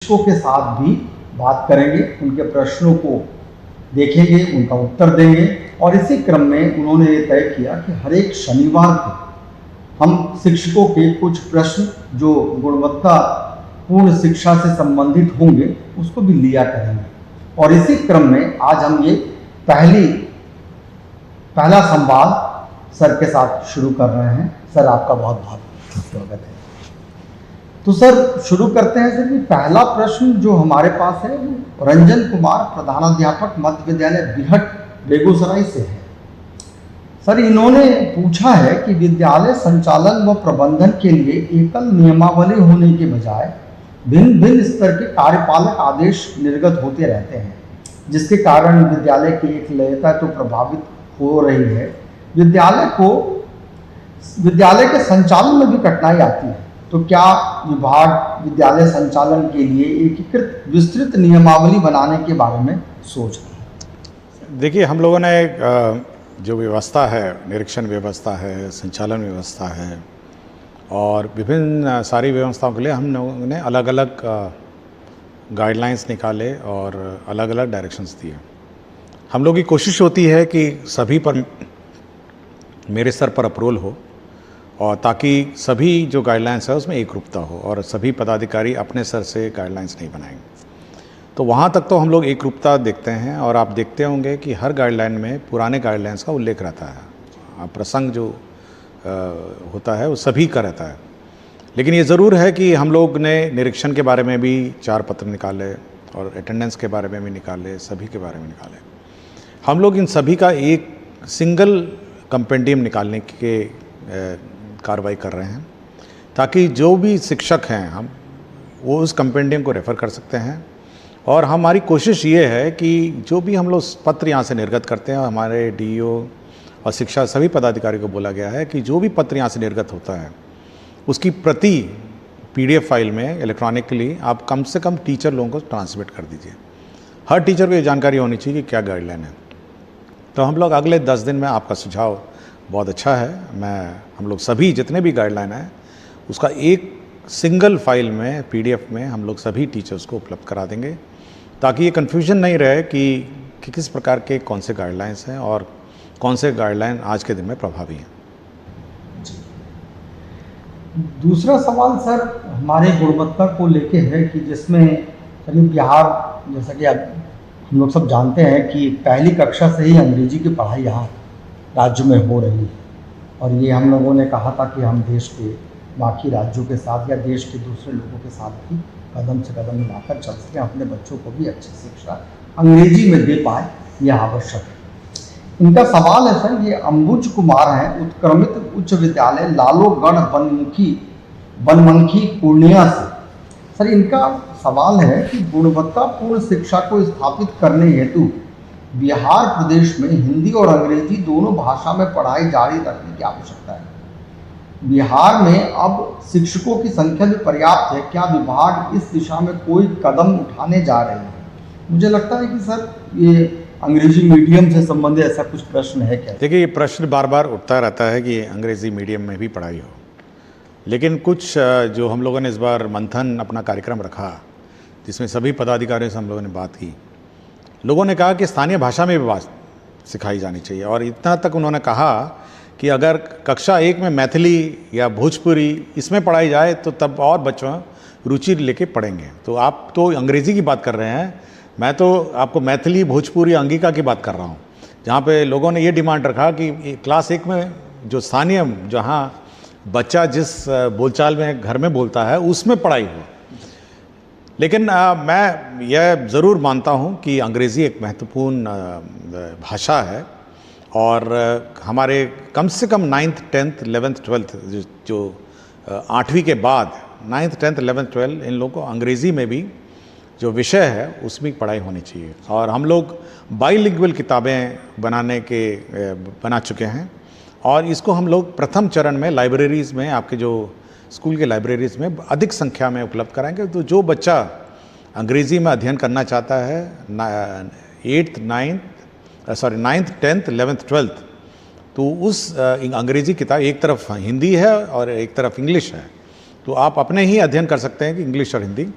शिक्षकों के साथ भी बात करेंगे, उनके प्रश्नों को देखेंगे, उनका उत्तर देंगे। और इसी क्रम में उन्होंने ये तय किया कि हर एक शनिवार को हम शिक्षकों के कुछ प्रश्न जो गुणवत्तापूर्ण शिक्षा से संबंधित होंगे उसको भी लिया करेंगे। और इसी क्रम में आज हम ये पहला संवाद सर के साथ शुरू कर रहे हैं। सर, आपका बहुत बहुत स्वागत है। तो सर, शुरू करते हैं। सर, पहला प्रश्न जो हमारे पास है वो रंजन कुमार, प्रधानाध्यापक मध्य विद्यालय बिहट, बेगूसराय से है। सर, इन्होंने पूछा है कि विद्यालय संचालन व प्रबंधन के लिए एकल नियमावली होने के बजाय भिन्न भिन्न स्तर के कार्यपालक आदेश निर्गत होते रहते हैं, जिसके कारण विद्यालय की एक लयता तो प्रभावित हो रही है। विद्यालय के संचालन में भी कठिनाई आती है। तो क्या विभाग विद्यालय संचालन के लिए एकीकृत विस्तृत नियमावली बनाने के बारे में सोच रहे हैं? देखिए, हम लोगों ने जो व्यवस्था है, निरीक्षण व्यवस्था है, संचालन व्यवस्था है और विभिन्न सारी व्यवस्थाओं के लिए हम लोगों ने अलग अलग गाइडलाइंस निकाले और अलग अलग डायरेक्शंस दिए। हम लोग की कोशिश होती है कि सभी पर मेरे स्तर पर अप्रूवल हो और ताकि सभी जो गाइडलाइंस है उसमें एकरूपता हो और सभी पदाधिकारी अपने स्तर से गाइडलाइंस नहीं बनाएंगे। तो वहाँ तक तो हम लोग एकरूपता देखते हैं और आप देखते होंगे कि हर गाइडलाइन में पुराने गाइडलाइंस का उल्लेख रहता है। प्रसंग जो होता है वो सभी का रहता है। लेकिन ये ज़रूर है कि हम लोग ने निरीक्षण के बारे में भी 4 पत्र निकाले और अटेंडेंस के बारे में भी निकाले, सभी के बारे में निकाले। हम लोग इन सभी का एक सिंगल कंपेंडियम निकालने के कार्रवाई कर रहे हैं ताकि जो भी शिक्षक हैं वो उस कंपेंडियम को रेफ़र कर सकते हैं। और हमारी कोशिश ये है कि जो भी हम लोग पत्र यहाँ से निर्गत करते हैं, हमारे डीईओ और शिक्षा सभी पदाधिकारी को बोला गया है कि जो भी पत्र यहाँ से निर्गत होता है उसकी प्रति PDF फाइल में इलेक्ट्रॉनिकली आप कम से कम टीचर लोगों को ट्रांसमिट कर दीजिए। हर टीचर को ये जानकारी होनी चाहिए कि क्या गाइडलाइन है। तो हम लोग अगले 10 दिन में, आपका सुझाव बहुत अच्छा है, हम लोग सभी जितने भी गाइडलाइन है उसका एक सिंगल फाइल में PDF में हम लोग सभी टीचर्स को उपलब्ध करा देंगे ताकि ये कन्फ्यूजन नहीं रहे कि किस प्रकार के कौन से गाइडलाइंस हैं और कौन से गाइडलाइन आज के दिन में प्रभावी हैं। दूसरा सवाल सर हमारे गुणवत्ता को लेके है कि जिसमें सर बिहार, जैसा कि हम लोग सब जानते हैं कि पहली कक्षा से ही अंग्रेजी की पढ़ाई यहाँ राज्य में हो रही है। और ये हम लोगों ने कहा था कि हम देश के बाकी राज्यों के साथ या देश के दूसरे लोगों के साथ भी कदम से कदम मिलाकर चल सकें, अपने बच्चों को भी अच्छी शिक्षा अंग्रेजी में दे पाए, यह आवश्यक है। इनका सवाल है सर, ये अंबुज कुमार हैं, उत्क्रमित उच्च विद्यालय लालोगढ़ बनमनखी पूर्णिया से। सर, इनका सवाल है कि गुणवत्तापूर्ण शिक्षा को स्थापित करने हेतु बिहार प्रदेश में हिंदी और अंग्रेजी दोनों भाषा में पढ़ाई जारी रखने की आवश्यकता है। बिहार में अब शिक्षकों की संख्या भी पर्याप्त है, क्या विभाग इस दिशा में कोई कदम उठाने जा रहे हैं? मुझे लगता है कि सर ये अंग्रेजी मीडियम से संबंधित ऐसा कुछ प्रश्न है क्या? देखिए, ये प्रश्न बार बार उठता रहता है कि अंग्रेजी मीडियम में भी पढ़ाई हो, लेकिन कुछ जो हम लोगों ने इस बार मंथन अपना कार्यक्रम रखा जिसमें सभी पदाधिकारियों से हम लोगों ने बात की, लोगों ने कहा कि स्थानीय भाषा में भी बात सिखाई जानी चाहिए। और इतना तक उन्होंने कहा कि अगर कक्षा 1 में मैथिली या भोजपुरी इसमें पढ़ाई जाए तो तब और बच्चों रुचि लेके पढ़ेंगे। तो आप तो अंग्रेज़ी की बात कर रहे हैं, मैं तो आपको मैथिली, भोजपुरी, अंगिका की बात कर रहा हूँ, जहाँ पे लोगों ने ये डिमांड रखा कि क्लास 1 में जो स्थानीय, जहाँ बच्चा जिस बोलचाल में घर में बोलता है उसमें पढ़ाई हो। लेकिन मैं यह ज़रूर मानता हूँ कि अंग्रेज़ी एक महत्वपूर्ण भाषा है और हमारे कम से कम 9th, 10th, 11th, 12th जो 8वीं के बाद 9th, 10th, 11th, 12th इन लोगों को अंग्रेज़ी में भी जो विषय है उसमें पढ़ाई होनी चाहिए। और हम लोग बाइलिंगुअल किताबें बना चुके हैं और इसको हम लोग प्रथम चरण में लाइब्रेरीज़ में, आपके जो स्कूल के लाइब्रेरीज़ में अधिक संख्या में उपलब्ध कराएंगे। तो जो बच्चा अंग्रेज़ी में अध्ययन करना चाहता है 9th, 10th, 11th, 12th, तो उस अंग्रेज़ी किताब, एक तरफ हिंदी है और एक तरफ इंग्लिश है, तो आप अपने ही अध्ययन कर सकते हैं कि इंग्लिश और हिंदी।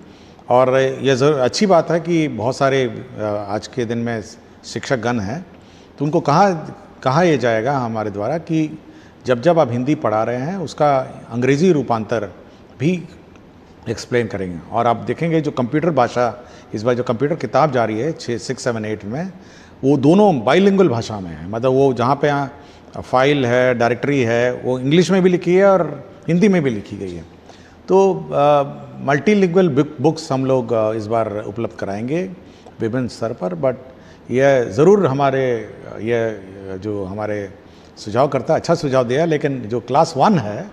और ये ज़रूर अच्छी बात है कि बहुत सारे आज के दिन में शिक्षकगण हैं, तो उनको कहा ये जाएगा हमारे द्वारा कि जब आप हिंदी पढ़ा रहे हैं उसका अंग्रेज़ी रूपांतर भी एक्सप्लेन करेंगे। और आप देखेंगे जो कंप्यूटर भाषा इस बार जो कंप्यूटर किताब जा रही है 6, 7, 8 में, वो दोनों बाइलिंगुअल भाषा में है। मतलब वो जहाँ पे फाइल है, डायरेक्टरी है, वो इंग्लिश में भी लिखी है और हिंदी में भी लिखी गई है। तो मल्टीलिंगुअल बुक्स हम लोग इस बार उपलब्ध कराएंगे विभिन्न स्तर पर। बट यह ज़रूर ये जो हमारे सुझाव करता अच्छा सुझाव दिया, लेकिन जो क्लास 1 है,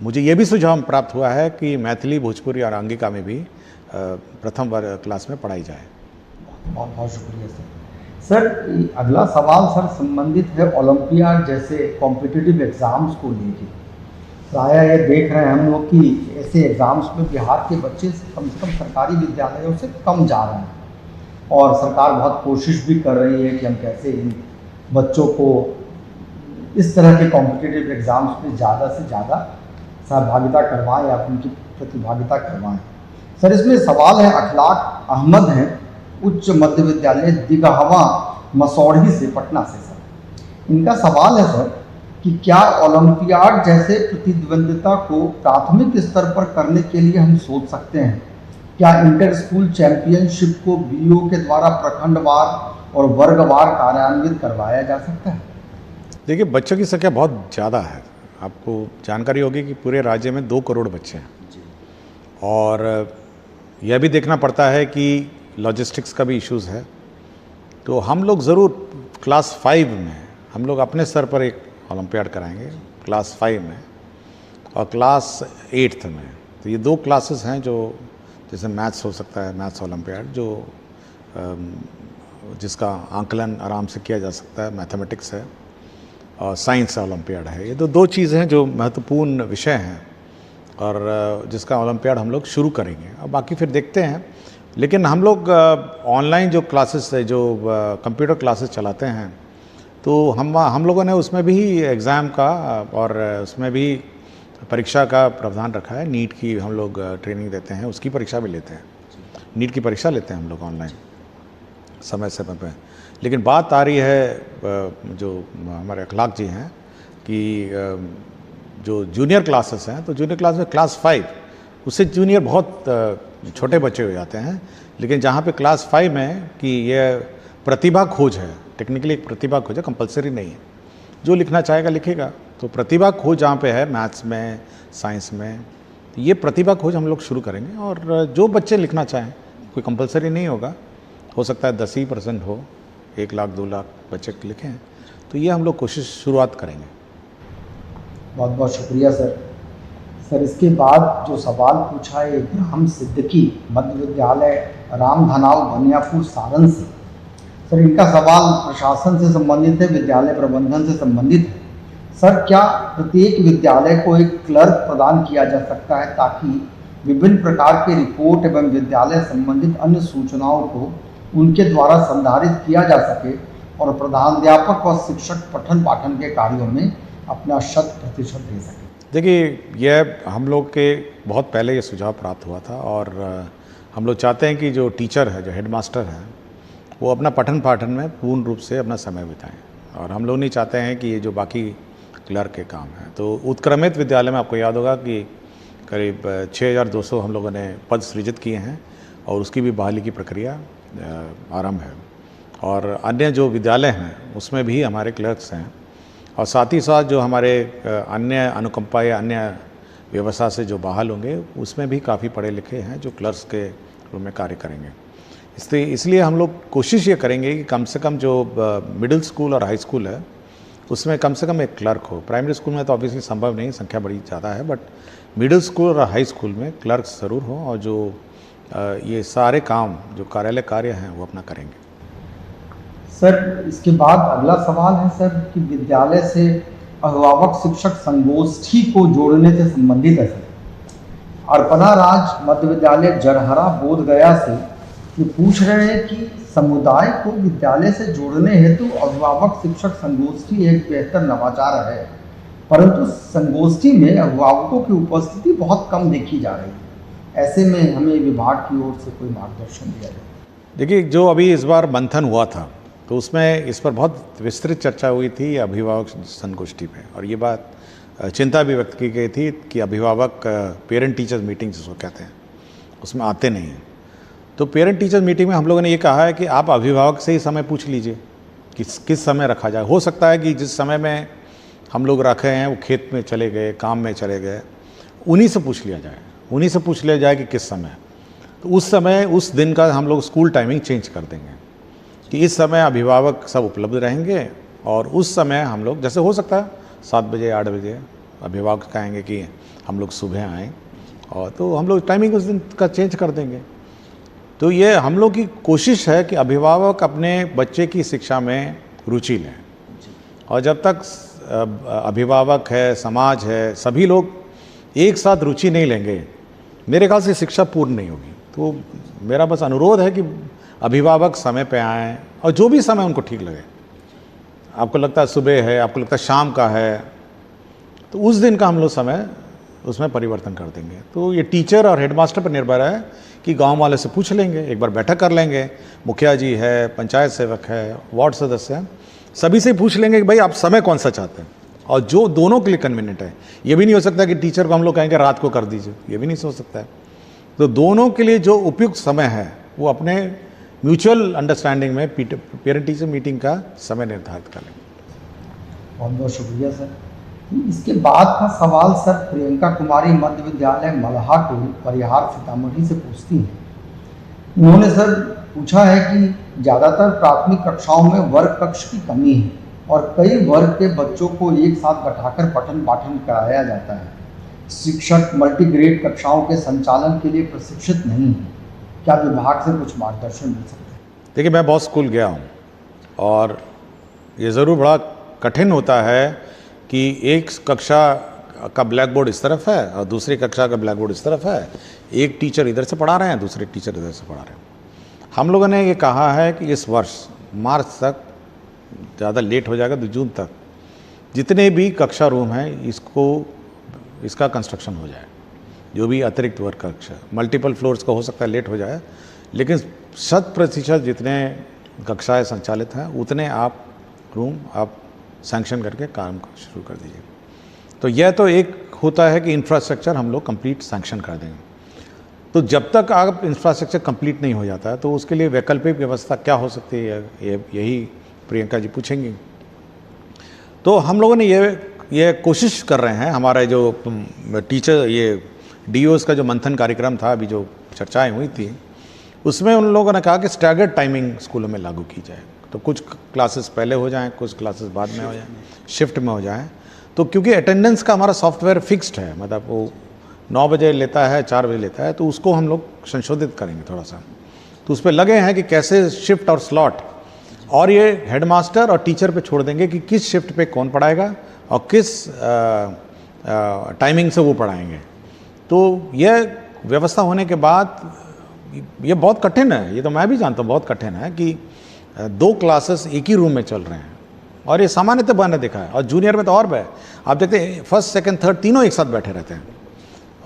मुझे ये भी सुझाव प्राप्त हुआ है कि मैथिली, भोजपुरी और आंगिका में भी प्रथम क्लास में पढ़ाई जाए। बहुत बहुत शुक्रिया सर। अगला सवाल सर संबंधित है ओलंपियाड जैसे कॉम्पिटिटिव एग्ज़ाम्स को लेके। प्रायः ये देख रहे हैं हम लोग कि ऐसे एग्ज़ाम्स में बिहार के बच्चे से कम सरकारी विद्यालयों से कम जा रहे हैं, और सरकार बहुत कोशिश भी कर रही है कि हम कैसे इन बच्चों को इस तरह के कॉम्पिटिटिव एग्ज़ाम्स में ज़्यादा से ज़्यादा सहभागिता करवाएं या उनकी प्रतिभागिता करवाएं। सर इसमें सवाल है, अखलाक अहमद हैं, उच्च मध्य विद्यालय दिगहवा मसौढ़ी से, पटना से। सर इनका सवाल है सर कि क्या ओलंपियाड जैसे प्रतिद्वंदिता को प्राथमिक स्तर पर करने के लिए हम सोच सकते हैं? क्या इंटर स्कूल चैंपियनशिप को बीओ के द्वारा प्रखंडवार और वर्गवार कार्यान्वित करवाया जा सकता है? देखिए, बच्चों की संख्या बहुत ज़्यादा है। आपको जानकारी होगी कि पूरे राज्य में 2 करोड़ बच्चे हैं, और यह भी देखना पड़ता है कि लॉजिस्टिक्स का भी इश्यूज़ है। तो हम लोग ज़रूर क्लास 5 में हम लोग अपने स्तर पर एक ओलंपियाड कराएंगे, क्लास 5 में और क्लास 8th में। तो ये 2 क्लासेस हैं जो, जैसे मैथ्स हो सकता है, मैथ्स ओलंपियाड जो जिसका आंकलन आराम से किया जा सकता है, मैथमेटिक्स है, और साइंस ओलंपियाड है। ये तो 2 चीज़ें हैं जो महत्वपूर्ण विषय हैं और जिसका ओलंपियाड हम लोग शुरू करेंगे। अब बाकी फिर देखते हैं। लेकिन हम लोग ऑनलाइन जो क्लासेस है, जो कंप्यूटर क्लासेस चलाते हैं, तो हम लोगों ने उसमें भी एग्ज़ाम का और उसमें भी परीक्षा का प्रावधान रखा है। नीट की हम लोग ट्रेनिंग देते हैं, उसकी परीक्षा भी लेते हैं। नीट की परीक्षा लेते हैं हम लोग ऑनलाइन समय पे। लेकिन बात आ रही है जो हमारे अखलाक जी हैं कि जो जूनियर क्लासेस हैं, तो जूनियर क्लास में क्लास 5 उससे जूनियर बहुत छोटे बच्चे हो जाते हैं। लेकिन जहाँ पे क्लास 5 में कि ये प्रतिभा खोज है, टेक्निकली एक प्रतिभा खोज है, कंपलसरी नहीं है, जो लिखना चाहेगा लिखेगा। तो प्रतिभा खोज जहाँ पे है मैथ्स में, साइंस में, तो ये प्रतिभा खोज हम लोग शुरू करेंगे। और जो बच्चे लिखना चाहें, कोई कंपलसरी नहीं होगा, हो सकता है 10% हो, 1 लाख 2 लाख बच्चे लिखें। तो ये हम लोग कोशिश शुरुआत करेंगे। बहुत बहुत शुक्रिया सर। सर इसके बाद जो सवाल पूछा है ग्राम सिद्दकी मध्य विद्यालय रामधनाव बनियापुर सारण से। सर इनका सवाल प्रशासन से संबंधित है, विद्यालय प्रबंधन से संबंधित है। सर क्या प्रत्येक विद्यालय को एक क्लर्क प्रदान किया जा सकता है ताकि विभिन्न प्रकार के रिपोर्ट एवं विद्यालय संबंधित अन्य सूचनाओं को उनके द्वारा संधारित किया जा सके और प्रधानाध्यापक व शिक्षक पठन पाठन के कार्यों में अपना 100% दे सके? देखिए, यह हम लोग के बहुत पहले ये सुझाव प्राप्त हुआ था, और हम लोग चाहते हैं कि जो टीचर है, जो हेडमास्टर है, वो अपना पठन पाठन में पूर्ण रूप से अपना समय बिताएं। और हम लोग नहीं चाहते हैं कि ये जो बाकी क्लर्क के काम हैं। तो उत्क्रमित विद्यालय में आपको याद होगा कि करीब 6200 हम लोगों ने पद सृजित किए हैं, और उसकी भी बहाली की प्रक्रिया आरंभ है। और अन्य जो विद्यालय हैं उसमें भी हमारे क्लर्क्स हैं, और साथ ही साथ जो हमारे अन्य अनुकंपा या अन्य व्यवस्था से जो बहाल होंगे, उसमें भी काफ़ी पढ़े लिखे हैं जो क्लर्क्स के रूप में कार्य करेंगे। इसलिए हम लोग कोशिश ये करेंगे कि कम से कम जो मिडिल स्कूल और हाई स्कूल है उसमें कम से कम एक क्लर्क हो। प्राइमरी स्कूल में तो ऑब्वियसली संभव नहीं, संख्या बड़ी ज़्यादा है, बट मिडिल स्कूल और हाई स्कूल में क्लर्क्स ज़रूर हों, और जो ये सारे काम जो कार्यालय कार्य हैं वो अपना करेंगे। सर इसके बाद अगला सवाल है सर कि विद्यालय से अभिभावक शिक्षक संगोष्ठी को जोड़ने से संबंधित है। सर अर्पणा राज मध्य विद्यालय जरहरा बोध गया से ये पूछ रहे हैं कि समुदाय को विद्यालय से जोड़ने हेतु अभिभावक शिक्षक संगोष्ठी एक बेहतर नवाचार है, परंतु संगोष्ठी में अभिभावकों की उपस्थिति बहुत कम देखी जा रही है ऐसे में हमें विभाग की ओर से कोई मार्गदर्शन दिया जाए? देखिए, जो अभी इस बार मंथन हुआ था तो उसमें इस पर बहुत विस्तृत चर्चा हुई थी अभिभावक संगोष्ठी में, और ये बात चिंता भी व्यक्त की गई थी कि अभिभावक पेरेंट टीचर्स मीटिंग जिसको कहते हैं उसमें आते नहीं हैं। तो पेरेंट टीचर्स मीटिंग में हम लोगों ने ये कहा है कि आप अभिभावक से ही समय पूछ लीजिए कि किस समय रखा जाए। हो सकता है कि जिस समय में हम लोग रखे हैं वो खेत में चले गए, काम में चले गए, उन्हीं से पूछ लिया जाए कि किस समय। तो उस समय उस दिन का हम लोग स्कूल टाइमिंग चेंज कर देंगे कि इस समय अभिभावक सब उपलब्ध रहेंगे, और उस समय हम लोग, जैसे हो सकता है 7 बजे 8 बजे अभिभावक कहेंगे कि हम लोग सुबह आएँ, और तो हम लोग टाइमिंग उस दिन का चेंज कर देंगे। तो ये हम लोग की कोशिश है कि अभिभावक अपने बच्चे की शिक्षा में रुचि लें, और जब तक अभिभावक है, समाज है, सभी लोग एक साथ रुचि नहीं लेंगे, मेरे ख्याल से शिक्षा पूर्ण नहीं होगी। तो मेरा बस अनुरोध है कि अभिभावक समय पे आएँ, और जो भी समय उनको ठीक लगे, आपको लगता है सुबह है, आपको लगता है शाम का है, तो उस दिन का हम लोग समय उसमें परिवर्तन कर देंगे। तो ये टीचर और हेडमास्टर पर निर्भर है कि गांव वाले से पूछ लेंगे, एक बार बैठक कर लेंगे, मुखिया जी है, पंचायत सेवक है, वार्ड सदस्य हैं, सभी से पूछ लेंगे कि भाई आप समय कौन सा चाहते हैं, और जो दोनों के लिए कन्वीनियंट है। ये भी नहीं हो सकता कि टीचर को हम लोग कहेंगे रात को कर दीजिए, ये भी नहीं सोच सकता है। तो दोनों के लिए जो उपयुक्त समय है वो अपने म्यूचुअल अंडरस्टैंडिंग में पेरेंट टीचर मीटिंग का समय निर्धारित कर लेंगे। बहुत बहुत शुक्रिया सर। इसके बाद का सवाल सर प्रियंका कुमारी मध्य विद्यालय मल्हा टोल परिहार सीतामढ़ी से पूछती हैं। उन्होंने सर पूछा है कि ज़्यादातर प्राथमिक कक्षाओं में वर्ग कक्ष की कमी है और कई वर्ग के बच्चों को एक साथ बैठाकर पठन पाठन कराया जाता है। शिक्षक मल्टीग्रेड कक्षाओं के संचालन के लिए प्रशिक्षित नहीं है। क्या विभाग से कुछ मार्गदर्शन मिल सकता है? देखिए, मैं बहुत स्कूल गया हूँ, और ये ज़रूर बड़ा कठिन होता है कि एक कक्षा का ब्लैक बोर्ड इस तरफ है और दूसरी कक्षा का ब्लैक बोर्ड इस तरफ है, एक टीचर इधर से पढ़ा रहे हैं, दूसरे टीचर इधर से पढ़ा रहे हैं। हम लोगों ने ये कहा है कि इस वर्ष मार्च तक, ज़्यादा लेट हो जाएगा तो जून तक, जितने भी कक्षा रूम हैं इसका कंस्ट्रक्शन हो जाए। जो भी अतिरिक्त वर्ग कक्षा, मल्टीपल फ्लोर्स का हो सकता है लेट हो जाए, लेकिन 100% जितने कक्षाएँ संचालित हैं उतने आप रूम आप सैंक्शन करके काम शुरू कर दीजिए। तो यह तो एक होता है कि इंफ्रास्ट्रक्चर हम लोग कंप्लीट सैंक्शन कर देंगे। तो जब तक आप इंफ्रास्ट्रक्चर कंप्लीट नहीं हो जाता है तो उसके लिए वैकल्पिक व्यवस्था क्या हो सकती है, यही प्रियंका जी पूछेंगी। तो हम लोगों ने ये कोशिश कर रहे हैं, हमारे जो टीचर ये डीओस का जो मंथन कार्यक्रम था, अभी जो चर्चाएँ हुई थी, उसमें उन लोगों ने कहा कि स्टैगर्ड टाइमिंग स्कूलों में लागू की जाए। तो कुछ क्लासेस पहले हो जाएं, कुछ क्लासेस बाद में हो जाएं, शिफ्ट में हो जाएं। तो क्योंकि अटेंडेंस का हमारा सॉफ्टवेयर फिक्स्ड है, मतलब वो 9 बजे लेता है, 4 बजे लेता है, तो उसको हम लोग संशोधित करेंगे थोड़ा सा। तो उस पर लगे हैं कि कैसे शिफ्ट और स्लॉट, और ये हेडमास्टर और टीचर पे छोड़ देंगे कि किस शिफ्ट पे कौन पढ़ाएगा और किस टाइमिंग से वो पढ़ाएंगे। तो यह व्यवस्था होने के बाद ये बहुत कठिन है, ये तो मैं भी जानता हूँ बहुत कठिन है कि 2 क्लासेस एक ही रूम में चल रहे हैं, और ये सामान्यतः मैंने देखा है, और जूनियर में तो और है। आप देखते हैं फर्स्ट सेकंड थर्ड तीनों एक साथ बैठे रहते हैं,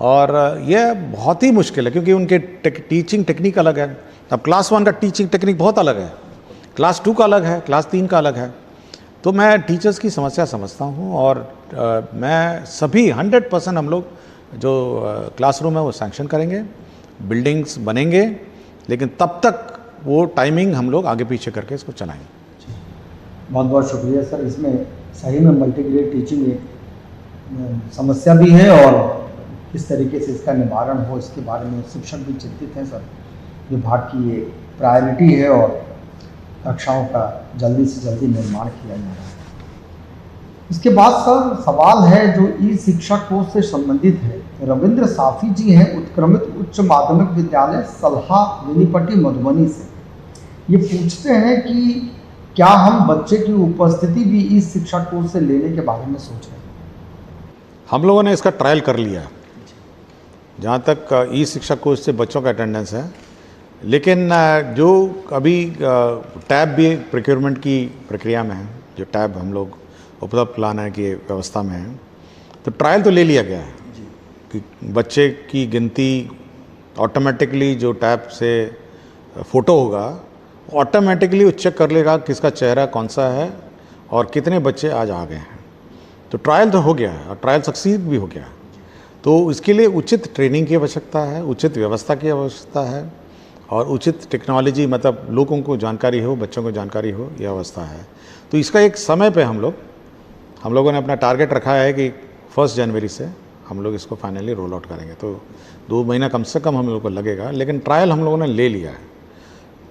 और ये बहुत ही मुश्किल है क्योंकि उनके टीचिंग टेक्निक अलग है। अब क्लास 1 का टीचिंग टेक्निक बहुत अलग है, क्लास 2 का अलग है, क्लास 3 का अलग है। तो मैं टीचर्स की समस्या समझता हूँ, और मैं सभी 100% हम लोग जो क्लासरूम है वो सैंक्शन करेंगे, बिल्डिंग्स बनेंगे, लेकिन तब तक वो टाइमिंग हम लोग आगे पीछे करके इसको चलाएंगे। बहुत बहुत शुक्रिया सर। इसमें सही में मल्टीग्रेड टीचिंग एक समस्या भी है, और किस तरीके से इसका निवारण हो इसके बारे में शिक्षक भी चिंतित हैं सर। विभाग की ये प्रायोरिटी है, और कक्षाओं का जल्दी से जल्दी निर्माण किया जा रहा है। इसके बाद सर सवाल है जो ई शिक्षा कोर्स से संबंधित है। रविंद्र साफी जी हैं उत्क्रमित उच्च माध्यमिक विद्यालय सलहा बेनीपट्टी मधुबनी से। ये पूछते हैं कि क्या हम बच्चे की उपस्थिति भी इस शिक्षा कोर्स से लेने के बारे में सोच रहे हैं? हम लोगों ने इसका ट्रायल कर लिया जहाँ तक ई शिक्षा कोर्स से बच्चों का अटेंडेंस है, लेकिन जो अभी टैब भी प्रोक्योरमेंट की प्रक्रिया में है, जो टैब हम लोग उपलब्ध लाने की व्यवस्था में है, तो ट्रायल तो ले लिया गया है कि बच्चे की गिनती ऑटोमेटिकली जो टैब से फ़ोटो होगा ऑटोमेटिकली वो चेक कर लेगा किसका चेहरा कौन सा है और कितने बच्चे आज आ गए हैं। तो ट्रायल तो हो गया है और ट्रायल सक्सीड भी हो गया है। तो इसके लिए उचित ट्रेनिंग की आवश्यकता है, उचित व्यवस्था की आवश्यकता है और उचित टेक्नोलॉजी, मतलब लोगों को जानकारी हो, बच्चों को जानकारी हो, यह अवस्था है। तो इसका एक समय पे हम लोगों ने अपना टारगेट रखा है कि 1 जनवरी से हम लोग इसको फाइनली रोल आउट करेंगे। तो 2 महीना कम से कम हम लोग को लगेगा, लेकिन ट्रायल हम लोगों ने ले लिया है।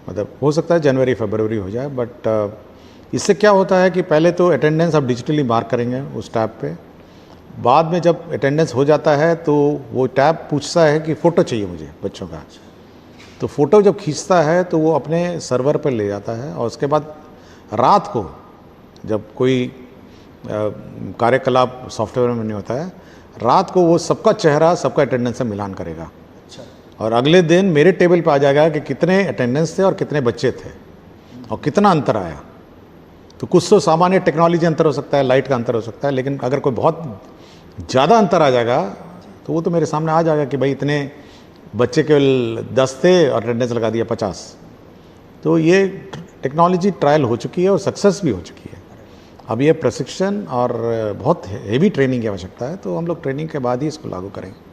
मतलब हो सकता है जनवरी फरवरी हो जाए, बट इससे क्या होता है कि पहले तो अटेंडेंस आप डिजिटली मार्क करेंगे उस टैब पे। बाद में जब अटेंडेंस हो जाता है तो वो टैब पूछता है कि फ़ोटो चाहिए मुझे बच्चों का। तो फ़ोटो जब खींचता है तो वो अपने सर्वर पर ले जाता है और उसके बाद रात को जब कोई कार्यकलाप सॉफ्टवेयर में नहीं होता है, रात को वो सबका चेहरा सबका अटेंडेंस से मिलान करेगा। और अगले दिन मेरे टेबल पे आ जाएगा कि कितने अटेंडेंस थे और कितने बच्चे थे और कितना अंतर आया। तो कुछ तो सामान्य टेक्नोलॉजी अंतर हो सकता है, लाइट का अंतर हो सकता है, लेकिन अगर कोई बहुत ज़्यादा अंतर आ जाएगा तो वो तो मेरे सामने आ जाएगा कि भाई इतने बच्चे केवल 10 थे और अटेंडेंस लगा दिया 50। तो ये टेक्नोलॉजी ट्रायल हो चुकी है और सक्सेस भी हो चुकी है। अब ये प्रशिक्षण और बहुत हेवी ट्रेनिंग की आवश्यकता है, तो हम लोग ट्रेनिंग के बाद ही इसको लागू करेंगे।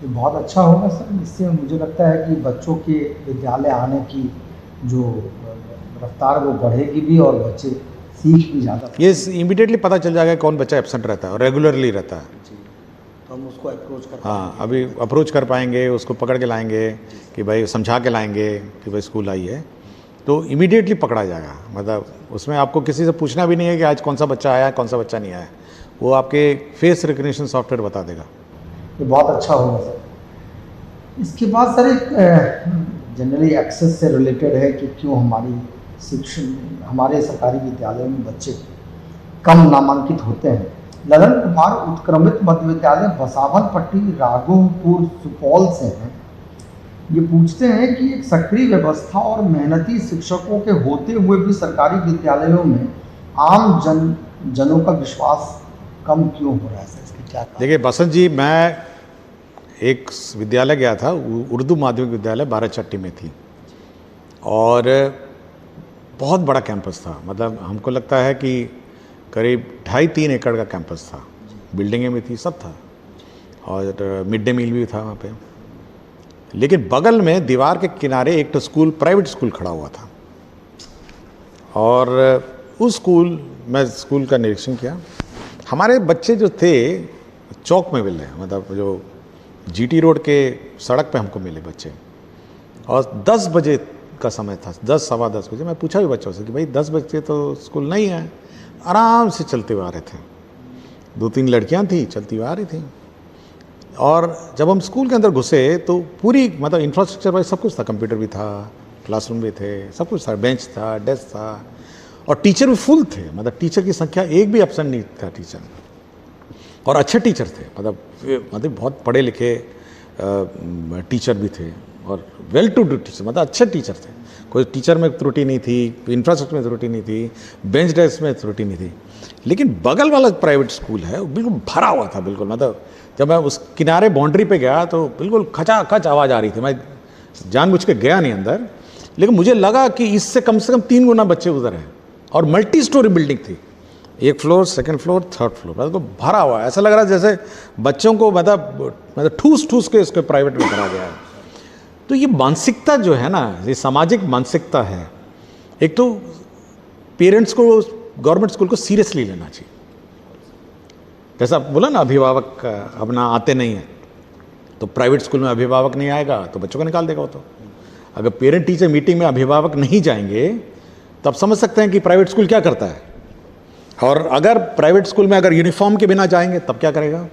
ये बहुत अच्छा होगा सर। इससे मुझे लगता है कि बच्चों के विद्यालय आने की जो रफ्तार वो बढ़ेगी भी और बच्चे सीख भी ज़्यादा। ये इमीडिएटली पता चल जाएगा कौन बच्चा एब्सेंट रहता है और रेगुलरली रहता है। तो हम उसको अप्रोच कर अभी अप्रोच कर पाएंगे, उसको पकड़ के लाएंगे कि भाई, समझा के लाएंगे कि भाई स्कूल आई है, तो इमीडिएटली पकड़ा जाएगा। मतलब उसमें आपको किसी से पूछना भी नहीं है कि आज कौन सा बच्चा आया, कौन सा बच्चा नहीं आया। वो आपके फेस रिकग्निशन सॉफ्टवेयर बता देगा। ये बहुत अच्छा होगा सर। इसके बाद सर एक जनरली एक्सेस से रिलेटेड है कि क्यों हमारे सरकारी विद्यालयों में बच्चे कम नामांकित होते हैं। ललन कुमार उत्क्रमित मध्य विद्यालय बसावन पट्टी राघोपुर सुपौल से हैं। ये पूछते हैं कि एक सक्रिय व्यवस्था और मेहनती शिक्षकों के होते हुए भी सरकारी विद्यालयों में आम जनों का विश्वास कम क्यों हो रहा है सर? इसकी क्या? देखिए बसंत जी, मैं एक विद्यालय गया था, उर्दू माध्यमिक विद्यालय 12चट्टी में थी और बहुत बड़ा कैंपस था। मतलब हमको लगता है कि करीब 2.5-3 एकड़ का कैंपस था। बिल्डिंगें भी थी, सब था और मिड डे मील भी था वहाँ पे। लेकिन बगल में दीवार के किनारे एक तो स्कूल, प्राइवेट स्कूल खड़ा हुआ था और उस स्कूल का निरीक्षण किया। हमारे बच्चे जो थे चौक में मिले, मतलब जो जीटी रोड के सड़क पे हमको मिले बच्चे, और 10 बजे का समय था, 10 सवा 10 बजे। मैं पूछा भी बच्चों से कि भाई 10 बजे तो स्कूल नहीं है। आराम से चलते हुए आ रहे थे, 2-3 लड़कियां थी चलती हुई आ रही थी। और जब हम स्कूल के अंदर घुसे तो पूरी, मतलब इंफ्रास्ट्रक्चर वाइज सब कुछ था। कंप्यूटर भी था, क्लासरूम भी थे, सब कुछ था, बेंच था, डेस्क था और टीचर भी फुल थे। मतलब टीचर की संख्या एक भी एब्सेंट नहीं था टीचर, और अच्छे टीचर थे। मतलब बहुत पढ़े लिखे टीचर भी थे और वेल टू डू टीचर, मतलब अच्छे टीचर थे। कोई टीचर में त्रुटि नहीं थी, इंफ्रास्ट्रक्चर में त्रुटि नहीं थी, बेंच डेस्क में त्रुटि नहीं थी। लेकिन बगल वाला प्राइवेट स्कूल है वो बिल्कुल भरा हुआ था, बिल्कुल। मतलब जब मैं उस किनारे बाउंड्री पे गया तो बिल्कुल खचाखच आवाज़ आ रही थी। मैं जानबूझ के गया नहीं अंदर, लेकिन मुझे लगा कि इससे कम से कम 3 गुना बच्चे उधर हैं और मल्टी स्टोरी बिल्डिंग थी, 1 floor, 2nd floor, 3rd floor, मतलब भरा हुआ है। ऐसा लग रहा है जैसे बच्चों को मतलब ठूस के इसको प्राइवेट में करा गया है। तो ये मानसिकता जो है ना, ये सामाजिक मानसिकता है। एक तो पेरेंट्स को गवर्नमेंट स्कूल को सीरियसली लेना चाहिए। जैसा बोला ना, अभिभावक अपना आते नहीं हैं, तो प्राइवेट स्कूल में अभिभावक नहीं आएगा तो बच्चों को निकाल देगा वो। तो अगर पेरेंट टीचर मीटिंग में अभिभावक नहीं जाएंगे तब समझ सकते हैं कि प्राइवेट स्कूल क्या करता है। और अगर प्राइवेट स्कूल में अगर यूनिफॉर्म के बिना जाएंगे तब क्या करेगा?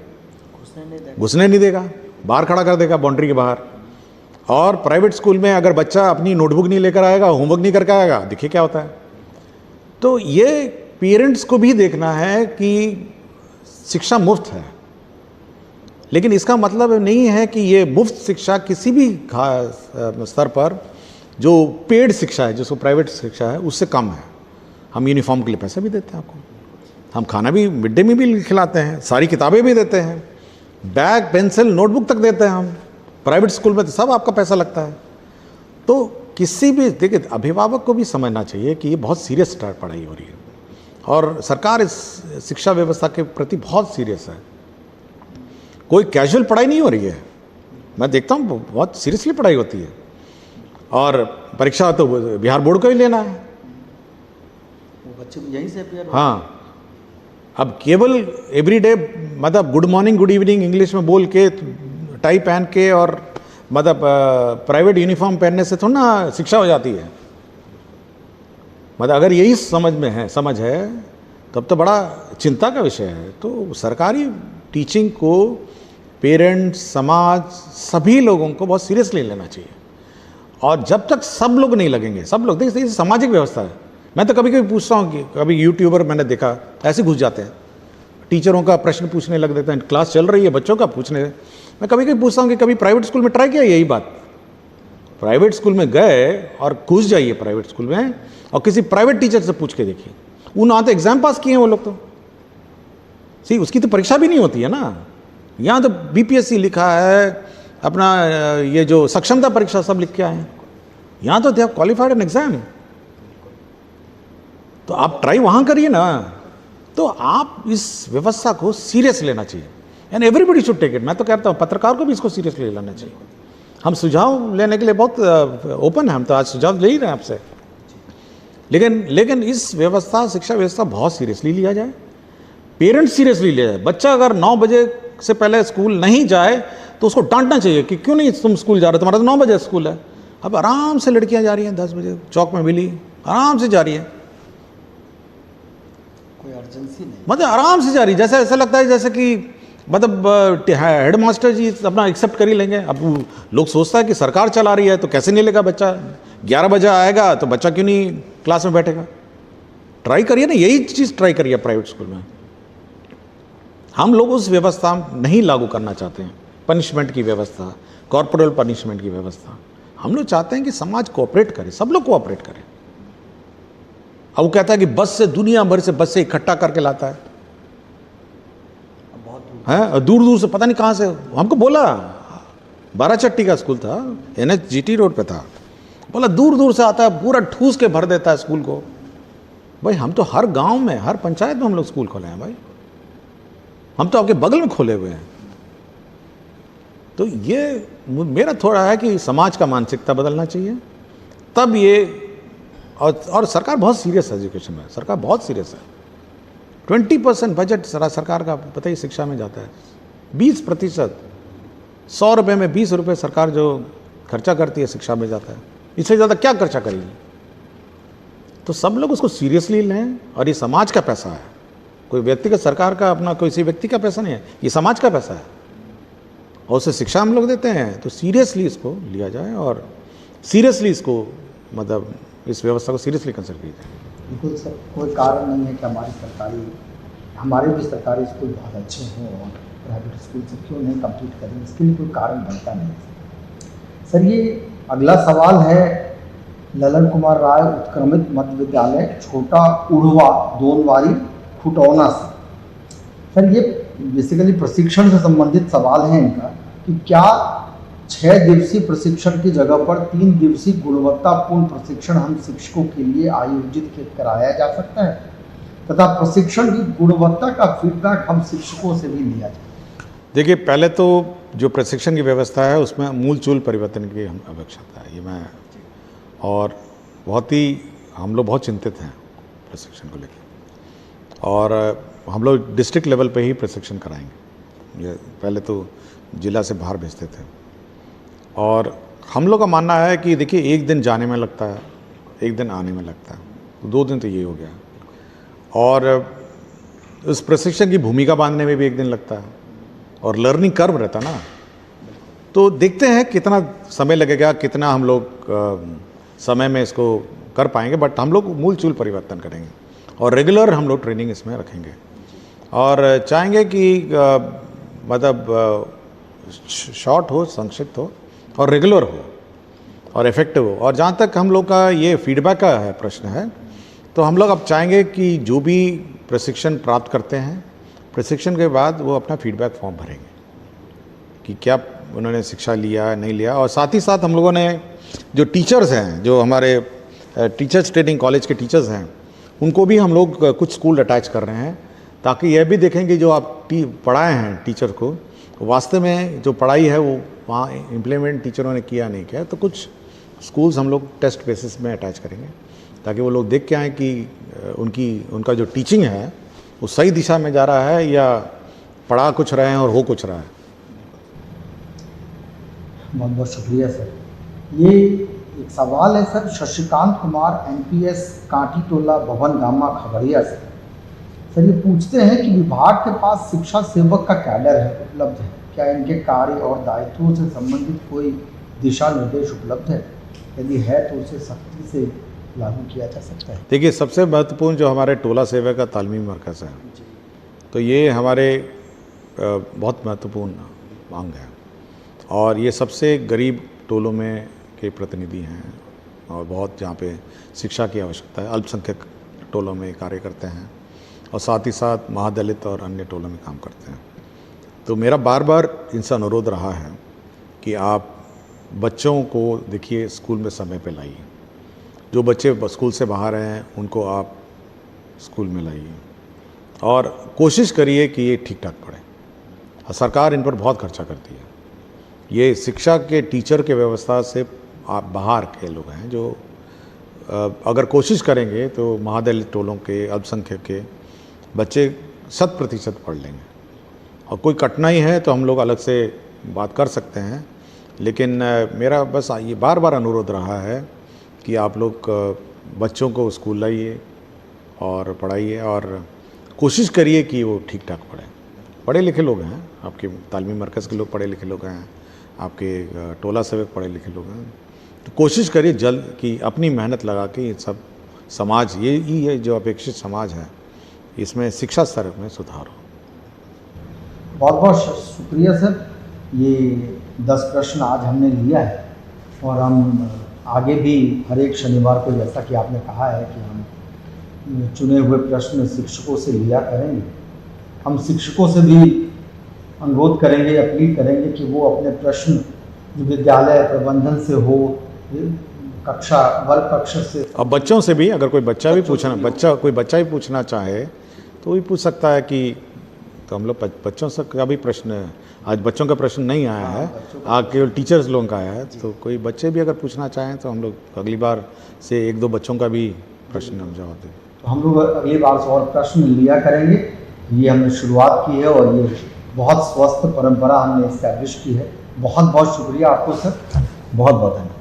घुसने नहीं देगा, बाहर खड़ा कर देगा बाउंड्री के बाहर। और प्राइवेट स्कूल में अगर बच्चा अपनी नोटबुक नहीं लेकर आएगा, होमवर्क नहीं करके आएगा, देखिए क्या होता है। तो ये पेरेंट्स को भी देखना है कि शिक्षा मुफ्त है, लेकिन इसका मतलब नहीं है कि ये मुफ्त शिक्षा किसी भी स्तर पर जो पेड शिक्षा है, जिसको प्राइवेट शिक्षा है, उससे कम है। हम यूनिफॉर्म के लिए पैसे भी देते हैं आपको, हम खाना भी मिड डे मील खिलाते हैं, सारी किताबें भी देते हैं, बैग पेंसिल नोटबुक तक देते हैं हम प्राइवेट स्कूल में तो सब आपका पैसा लगता है। तो किसी भी, देखिए अभिभावक को भी समझना चाहिए कि ये बहुत सीरियस पढ़ाई हो रही है और सरकार इस शिक्षा व्यवस्था के प्रति बहुत सीरियस है। कोई कैजुअल पढ़ाई नहीं हो रही है, मैं देखता हूँ बहुत सीरियसली पढ़ाई होती है। और परीक्षा तो बिहार बोर्ड को ही लेना है, वो बच्चे यहीं से अपेयर। हाँ, अब केवल एवरीडे मतलब good morning good evening English में बोल के, टाई पहन के और मतलब प्राइवेट यूनिफॉर्म पहनने से थोड़ा ना शिक्षा हो जाती है। मतलब अगर यही समझ है तब तो बड़ा चिंता का विषय है। तो सरकारी टीचिंग को पेरेंट्स, समाज, सभी लोगों को बहुत सीरियसली लेना चाहिए। और जब तक सब लोग नहीं लगेंगे, सब लोग, देखिए ये सामाजिक व्यवस्था है। मैं तो कभी कभी पूछता हूँ कि कभी यूट्यूबर मैंने देखा ऐसे घुस जाते हैं, टीचरों का प्रश्न पूछने लग देते हैं, क्लास चल रही है बच्चों का पूछने। मैं कभी कभी पूछता हूँ कि कभी प्राइवेट स्कूल में ट्राई किया यही बात? प्राइवेट स्कूल में गए और घुस जाइए प्राइवेट स्कूल में और किसी प्राइवेट टीचर से पूछ के देखिए, उन्होंने तो एग्जाम पास किए हैं वो लोग। तो सी उसकी तो परीक्षा भी नहीं होती है ना। यहाँ तो बीपीएससी लिखा है, अपना ये जो सक्षमता परीक्षा सब लिख के आए हैं। यहाँ तो they have qualified an exam. तो आप ट्राई वहाँ करिए ना। तो आप इस व्यवस्था को सीरियस लेना चाहिए and everybody should take it. मैं तो कहता हूँ पत्रकार को भी इसको सीरियसली लेना चाहिए। हम सुझाव लेने के लिए बहुत ओपन है, हम तो आज सुझाव ले ही रहे हैं आपसे। लेकिन इस व्यवस्था, शिक्षा व्यवस्था बहुत सीरियसली लिया जाए, पेरेंट्स सीरियसली लिया जाए। बच्चा अगर 9 बजे से पहले स्कूल नहीं जाए तो उसको डांटना चाहिए कि क्यों नहीं तुम स्कूल जा रहे हो, तुम्हारा तो 9 बजे स्कूल है। अब आराम से लड़कियां जा रही हैं 10 बजे, चौक में मिली, आराम से जा रही है, कोई अर्जेंसी नहीं, मतलब आराम से जा रही है। जैसे ऐसा लगता है जैसे कि मतलब हेड मास्टर जी अपना एक्सेप्ट कर ही लेंगे। अब लोग सोचता है कि सरकार चला रही है तो कैसे नहीं लेगा बच्चा, 11 बजे आएगा तो बच्चा क्यों नहीं क्लास में बैठेगा। ट्राई करिए ना, यही चीज़ ट्राई करिए प्राइवेट स्कूल में। हम लोग उस व्यवस्था नहीं लागू करना चाहते हैं, पनिशमेंट की व्यवस्था, कॉर्पोरल पनिशमेंट की व्यवस्था। हम लोग चाहते हैं कि समाज कोऑपरेट करे, सब लोग कोऑपरेट करें। अब वो कहता है कि बस से, दुनिया भर से बस से इकट्ठा करके लाता है, और दूर दूर से पता नहीं कहाँ से। हमको बोला, बाराचट्टी का स्कूल था, NH-GT रोड पे था, बोला दूर दूर से आता है, पूरा ठूस के भर देता है स्कूल को। भाई हम तो हर गांव में, हर पंचायत में हम लोग स्कूल खोले हैं भाई, हम तो आपके बगल में खोले हुए हैं। तो ये मेरा थोड़ा है कि समाज का मानसिकता बदलना चाहिए, तब ये। और सरकार बहुत सीरियस है एजुकेशन में, सरकार बहुत सीरियस है। 20% बजट सरकार का पता ही शिक्षा में जाता है, 20%, 100 रुपये में 20 रुपये सरकार जो खर्चा करती है शिक्षा में जाता है, इससे ज़्यादा क्या खर्चा करेगी। तो सब लोग उसको सीरियसली लें, और ये समाज का पैसा है, कोई व्यक्तिगत सरकार का अपना किसी व्यक्ति का पैसा नहीं है, ये समाज का पैसा है, और उसे शिक्षा हम लोग देते हैं। तो सीरियसली इसको लिया जाए और सीरियसली इसको मतलब इस व्यवस्था को सीरियसली कंसिडर किया जाए। बिल्कुल सर, कोई कारण नहीं है कि हमारे भी सरकारी स्कूल बहुत अच्छे हों और प्राइवेट स्कूल से क्यों नहीं कंप्लीट करें, इसके लिए कोई कारण बनता नहीं सर। ये अगला सवाल है ललन कुमार राय उत्क्रमित मध्य विद्यालय छोटा उड़वा दोनवारी खुटौना से। सर ये बेसिकली प्रशिक्षण से संबंधित सवाल है इनका कि क्या 6 दिवसीय प्रशिक्षण की जगह पर 3 दिवसीय गुणवत्तापूर्ण प्रशिक्षण हम शिक्षकों के लिए आयोजित कराया जा सकता है, तथा प्रशिक्षण की गुणवत्ता का फीडबैक हम शिक्षकों से भी लिया जाए। देखिए, पहले तो जो प्रशिक्षण की व्यवस्था है उसमें मूलचूल परिवर्तन की हम आवश्यकता है, ये मैं, और बहुत ही हम लोग बहुत चिंतित हैं प्रशिक्षण को लेकर, और हम लोग डिस्ट्रिक्ट लेवल पे ही प्रशिक्षण कराएंगे। ये पहले तो जिला से बाहर भेजते थे, और हम लोग का मानना है कि देखिए 1 दिन जाने में लगता है, 1 दिन आने में लगता है, तो 2 दिन तो ये हो गया, और उस प्रशिक्षण की भूमिका बांधने में भी 1 दिन लगता है, और लर्निंग कर्व रहता ना। तो देखते हैं कितना समय लगेगा, कितना हम लोग समय में इसको कर पाएंगे, बट हम लोग मूलचूल परिवर्तन करेंगे और रेगुलर हम लोग ट्रेनिंग इसमें रखेंगे, और चाहेंगे कि मतलब शॉर्ट हो, संक्षिप्त हो, और रेगुलर हो, और इफेक्टिव हो। और जहाँ तक हम लोग का ये फीडबैक का है प्रश्न है, तो हम लोग अब चाहेंगे कि जो भी प्रशिक्षण प्राप्त करते हैं, प्रशिक्षण के बाद वो अपना फीडबैक फॉर्म भरेंगे कि क्या उन्होंने शिक्षा लिया नहीं लिया। और साथ ही साथ हम लोगों ने जो टीचर्स हैं, जो हमारे टीचर्स ट्रेनिंग कॉलेज के टीचर्स हैं, उनको भी हम लोग कुछ स्कूल अटैच कर रहे हैं, ताकि यह भी देखें कि जो आप पढ़ाए हैं टीचर को, वास्तव में जो पढ़ाई है वो वहाँ इम्प्लीमेंट टीचरों ने किया नहीं किया। तो कुछ स्कूल्स हम लोग टेस्ट बेसिस में अटैच करेंगे, ताकि वो लोग देख के आएँ कि उनका जो टीचिंग है वो सही दिशा में जा रहा है या पढ़ा कुछ रहे हैं और हो कुछ रहा है। बहुत बहुत शुक्रिया सर। ये एक सवाल है सर, शशिकांत कुमार NPS कांटी टोला भवन गामा खगड़िया से। सर ये पूछते हैं कि विभाग के पास शिक्षा सेवक का कैडर है, उपलब्ध है क्या? इनके कार्य और दायित्वों से संबंधित कोई दिशा निर्देश उपलब्ध है? यदि है तो उसे सख्ती से लागू किया जा सकता है। देखिए, सबसे महत्वपूर्ण जो हमारे टोला सेवा का तालीमी मरकज़ है, तो ये हमारे बहुत महत्वपूर्ण मांग है, और ये सबसे गरीब टोलों में के प्रतिनिधि हैं, और बहुत जहाँ पे शिक्षा की आवश्यकता है, अल्पसंख्यक टोलों में कार्य करते हैं, और साथ ही साथ महादलित और अन्य टोलों में काम करते हैं। तो मेरा बार बार इनसे अनुरोध रहा है कि आप बच्चों को देखिए स्कूल में समय पे लाइए। जो बच्चे स्कूल से बाहर हैं उनको आप स्कूल में लाइए, और कोशिश करिए कि ये ठीक ठाक पढ़ें। सरकार इन पर बहुत खर्चा करती है। ये शिक्षा के टीचर के व्यवस्था से आप बाहर के लोग हैं, जो अगर कोशिश करेंगे तो महादलित टोलों के, अल्पसंख्यक के बच्चे 100% पढ़ लेंगे। और कोई कठिनाई है तो हम लोग अलग से बात कर सकते हैं, लेकिन मेरा बस ये बार बार अनुरोध रहा है कि आप लोग बच्चों को स्कूल लाइए और पढ़ाइए, और कोशिश करिए कि वो ठीक ठाक पढ़ें। पढ़े लिखे लोग हैं, आपके तालीमी मरकज़ के लोग पढ़े लिखे लोग हैं, आपके टोला सेवक पढ़े लिखे लोग हैं। तो कोशिश करिए जल्द कि अपनी मेहनत लगा के ये सब समाज, यही है जो अपेक्षित समाज है, इसमें शिक्षा स्तर में सुधार हो। बहुत बहुत शुक्रिया सर। ये 10 प्रश्न आज हमने लिया है, और हम आगे भी हर एक शनिवार को, जैसा कि आपने कहा है कि हम चुने हुए प्रश्न शिक्षकों से लिया करेंगे। हम शिक्षकों से भी अनुरोध करेंगे, अपील करेंगे कि वो अपने प्रश्न जो विद्यालय प्रबंधन से हो, कक्षा वर्ग कक्ष से, अब बच्चों से भी, अगर कोई बच्चा भी पूछना चाहे तो भी पूछ सकता है कि, तो हम लोग बच्चों से का भी प्रश्न, आज बच्चों का प्रश्न नहीं आया है, आज केवल टीचर्स लोगों का आया है। तो कोई बच्चे भी अगर पूछना चाहें तो हम लोग अगली बार से 1-2 बच्चों का भी प्रश्न हम जवाब दें। तो हम लोग अगली बार से और प्रश्न लिया करेंगे। ये हमने शुरुआत की है, और ये बहुत स्वस्थ परंपरा हमने इस्टेब्लिश की है। बहुत बहुत शुक्रिया आपको सर, बहुत बहुत धन्यवाद।